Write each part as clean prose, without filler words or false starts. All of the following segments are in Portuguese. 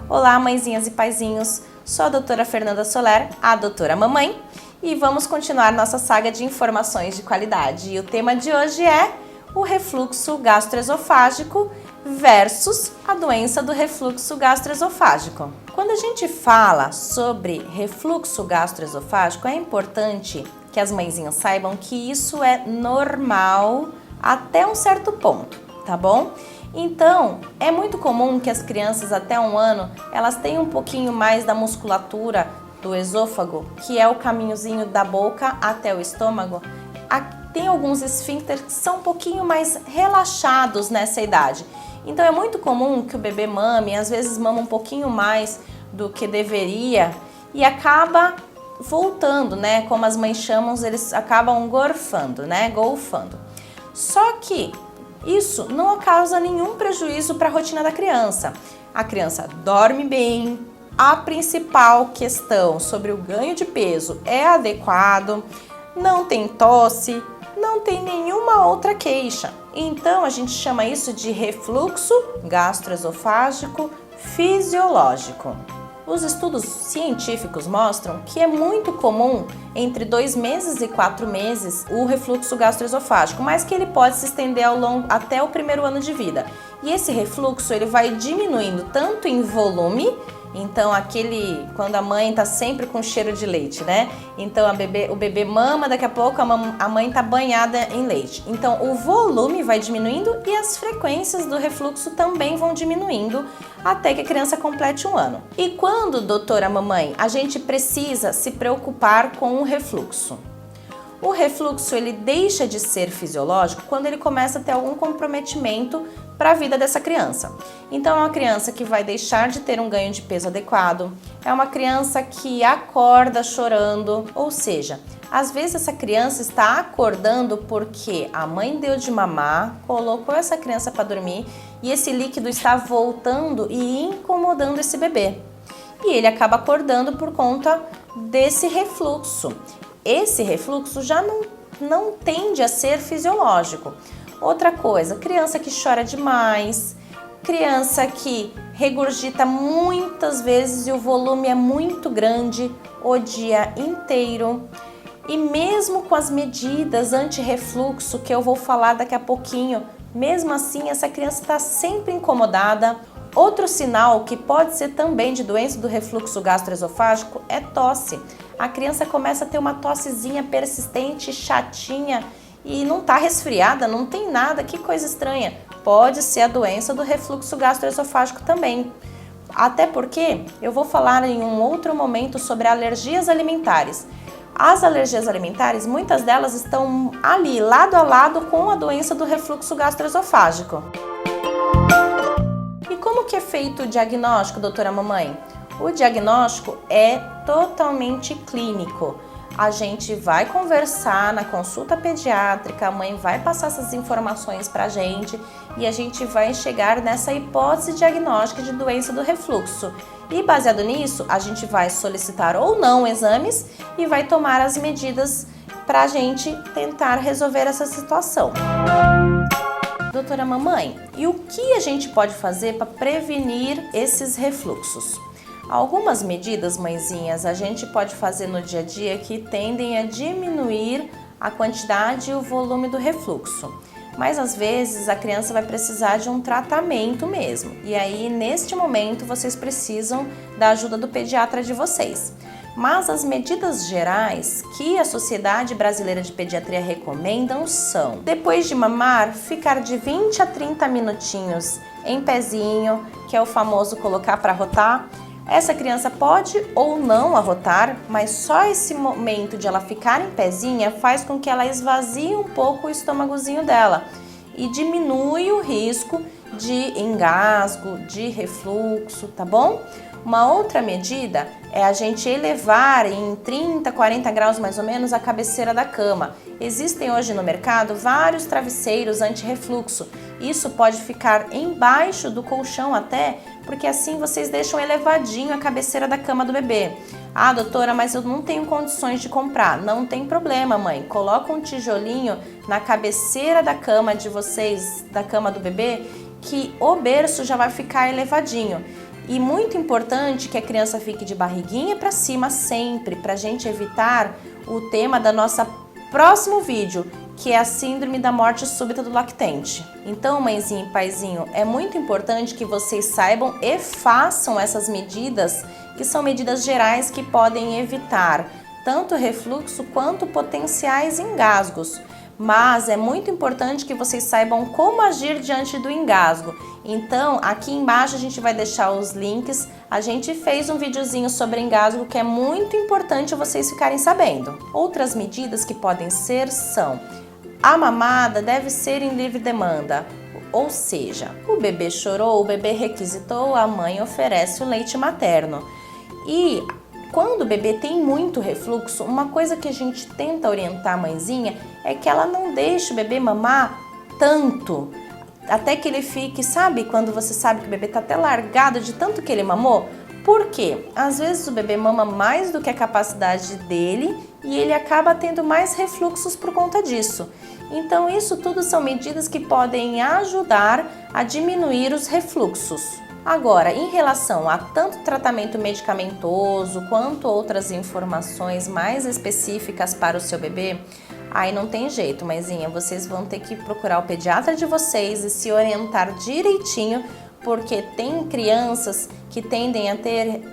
Olá, mãezinhas e paizinhos, sou a doutora Fernanda Soler, a doutora mamãe, e vamos continuar nossa saga de informações de qualidade. E o tema de hoje é o refluxo gastroesofágico versus a doença do refluxo gastroesofágico. Quando a gente fala sobre refluxo gastroesofágico, é importante que as mãezinhas saibam que isso é normal até um certo ponto, tá bom? Então, é muito comum que as crianças até 1 ano, elas tenham um pouquinho mais da musculatura do esôfago, que é o caminhozinho da boca até o estômago. Tem alguns esfíncteres que são um pouquinho mais relaxados nessa idade. Então, é muito comum que o bebê mame, às vezes mama um pouquinho mais do que deveria e acaba voltando, né? Como as mães chamam, eles acabam gorfando, né? Golfando. Só que isso não causa nenhum prejuízo para a rotina da criança. A criança dorme bem, a principal questão sobre o ganho de peso é adequado, não tem tosse, não tem nenhuma outra queixa. Então a gente chama isso de refluxo gastroesofágico fisiológico. Os estudos científicos mostram que é muito comum entre 2 meses e 4 meses o refluxo gastroesofágico, mas que ele pode se estender até o 1º ano de vida. E esse refluxo ele vai diminuindo tanto em volume, então quando a mãe tá sempre com cheiro de leite, né? Então o bebê mama, daqui a pouco a mãe tá banhada em leite. Então o volume vai diminuindo e as frequências do refluxo também vão diminuindo até que a criança complete 1 ano. E quando, doutora mamãe, a gente precisa se preocupar com o refluxo? O refluxo ele deixa de ser fisiológico quando ele começa a ter algum comprometimento para a vida dessa criança. Então é uma criança que vai deixar de ter um ganho de peso adequado, é uma criança que acorda chorando, ou seja, às vezes essa criança está acordando porque a mãe deu de mamar, colocou essa criança para dormir e esse líquido está voltando e incomodando esse bebê. E ele acaba acordando por conta desse refluxo. Esse refluxo já não tende a ser fisiológico. Outra coisa, criança que chora demais, criança que regurgita muitas vezes e o volume é muito grande o dia inteiro. E mesmo com as medidas anti-refluxo, que eu vou falar daqui a pouquinho, mesmo assim essa criança está sempre incomodada. Outro sinal que pode ser também de doença do refluxo gastroesofágico é tosse. A criança começa a ter uma tossezinha persistente, chatinha e não está resfriada, não tem nada, que coisa estranha. Pode ser a doença do refluxo gastroesofágico também. Até porque eu vou falar em um outro momento sobre alergias alimentares. As alergias alimentares, muitas delas estão ali, lado a lado com a doença do refluxo gastroesofágico. E como que é feito o diagnóstico, doutora mamãe? O diagnóstico é totalmente clínico. A gente vai conversar na consulta pediátrica, a mãe vai passar essas informações pra gente e a gente vai chegar nessa hipótese diagnóstica de doença do refluxo. E baseado nisso, a gente vai solicitar ou não exames e vai tomar as medidas pra gente tentar resolver essa situação. Doutora mamãe, e o que a gente pode fazer para prevenir esses refluxos? Algumas medidas, mãezinhas, a gente pode fazer no dia a dia que tendem a diminuir a quantidade e o volume do refluxo. Mas às vezes a criança vai precisar de um tratamento mesmo. E aí, neste momento, vocês precisam da ajuda do pediatra de vocês. Mas as medidas gerais que a Sociedade Brasileira de Pediatria recomendam são: depois de mamar, ficar de 20 a 30 minutinhos em pezinho, que é o famoso colocar para rotar. Essa criança pode ou não arrotar, mas só esse momento de ela ficar em pezinha faz com que ela esvazie um pouco o estômagozinho dela e diminui o risco de engasgo, de refluxo, tá bom? Uma outra medida é a gente elevar em 30, 40 graus mais ou menos a cabeceira da cama. Existem hoje no mercado vários travesseiros anti-refluxo. Isso pode ficar embaixo do colchão até, porque assim vocês deixam elevadinho a cabeceira da cama do bebê. Ah, doutora, mas eu não tenho condições de comprar. Não tem problema, mãe. Coloca um tijolinho na cabeceira da cama de vocês, da cama do bebê, que o berço já vai ficar elevadinho. E muito importante que a criança fique de barriguinha para cima sempre, para a gente evitar o tema da nossa próximo vídeo, que é a síndrome da morte súbita do lactente. Então, mãezinha e paizinho, é muito importante que vocês saibam e façam essas medidas, que são medidas gerais que podem evitar tanto refluxo quanto potenciais engasgos. Mas é muito importante que vocês saibam como agir diante do engasgo. Então, aqui embaixo a gente vai deixar os links. A gente fez um videozinho sobre engasgo que é muito importante vocês ficarem sabendo. Outras medidas que podem ser são: a mamada deve ser em livre demanda, ou seja, o bebê chorou, o bebê requisitou, a mãe oferece o leite materno. E quando o bebê tem muito refluxo, uma coisa que a gente tenta orientar a mãezinha é que ela não deixe o bebê mamar tanto, até que ele fique, sabe, quando você sabe que o bebê tá até largado de tanto que ele mamou? Por quê? Às vezes o bebê mama mais do que a capacidade dele e ele acaba tendo mais refluxos por conta disso. Então isso tudo são medidas que podem ajudar a diminuir os refluxos. Agora, em relação a tanto tratamento medicamentoso quanto outras informações mais específicas para o seu bebê, aí não tem jeito, mãezinha, vocês vão ter que procurar o pediatra de vocês e se orientar direitinho, porque tem crianças que tendem a ter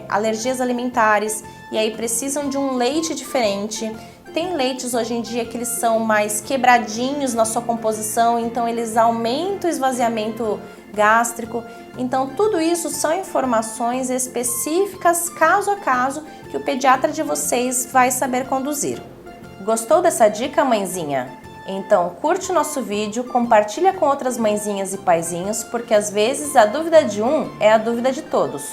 alergias alimentares e aí precisam de um leite diferente. Tem leites hoje em dia que eles são mais quebradinhos na sua composição, então eles aumentam o esvaziamento gástrico. Então tudo isso são informações específicas, caso a caso, que o pediatra de vocês vai saber conduzir. Gostou dessa dica, mãezinha? Então curte o nosso vídeo, compartilha com outras mãezinhas e paizinhos, porque às vezes a dúvida de um é a dúvida de todos.